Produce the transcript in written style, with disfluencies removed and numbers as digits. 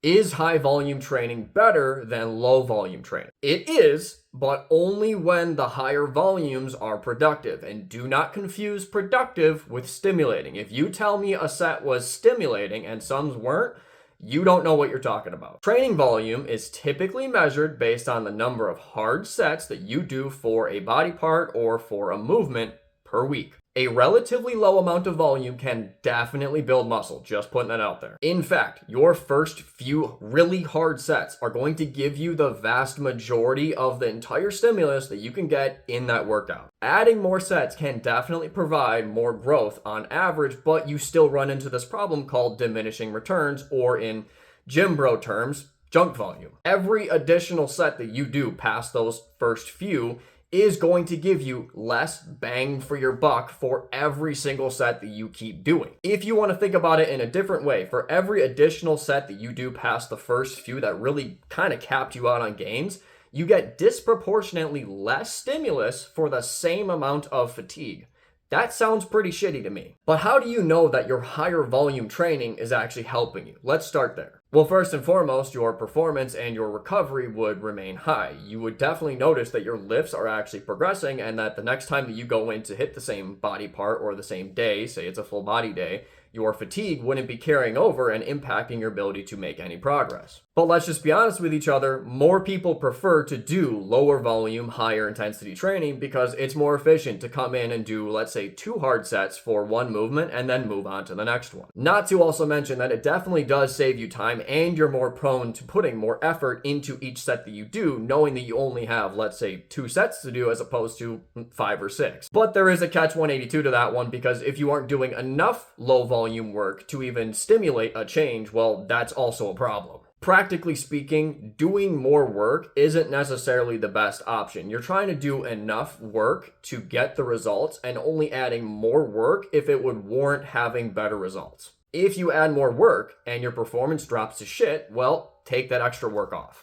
Is high volume training better than low volume training? It is, but only when the higher volumes are productive. And do not confuse productive with stimulating. If you tell me a set was stimulating and some weren't, you don't know what you're talking about. Training volume is typically measured based on the number of hard sets that you do for a body part or for a movement per week. A relatively low amount of volume can definitely build muscle, just putting that out there. In fact, your first few really hard sets are going to give you the vast majority of the entire stimulus that you can get in that workout. Adding more sets can definitely provide more growth on average, but you still run into this problem called diminishing returns, or in gym bro terms, junk volume. Every additional set that you do past those first few is going to give you less bang for your buck for every single set that you keep doing. If you want to think about it in a different way, for every additional set that you do past the first few that really kind of capped you out on gains, you get disproportionately less stimulus for the same amount of fatigue. That sounds pretty shitty to me. But how do you know that your higher volume training is actually helping you? Let's start there. Well, first and foremost, your performance and your recovery would remain high. You would definitely notice that your lifts are actually progressing, and that the next time that you go in to hit the same body part or the same day, say it's a full body day, your fatigue wouldn't be carrying over and impacting your ability to make any progress. But let's just be honest with each other, more people prefer to do lower volume, higher intensity training because it's more efficient to come in and do, let's say, 2 hard sets for one movement and then move on to the next one. Not to also mention that it definitely does save you time, and you're more prone to putting more effort into each set that you do, knowing that you only have, let's say, 2 sets to do as opposed to 5 or 6. But there is a catch 182 to that one, because if you aren't doing enough low volume work to even stimulate a change, well, that's also a problem. Practically speaking, doing more work isn't necessarily the best option. You're trying to do enough work to get the results, and only adding more work if it would warrant having better results. If you add more work and your performance drops to shit, well, take that extra work off.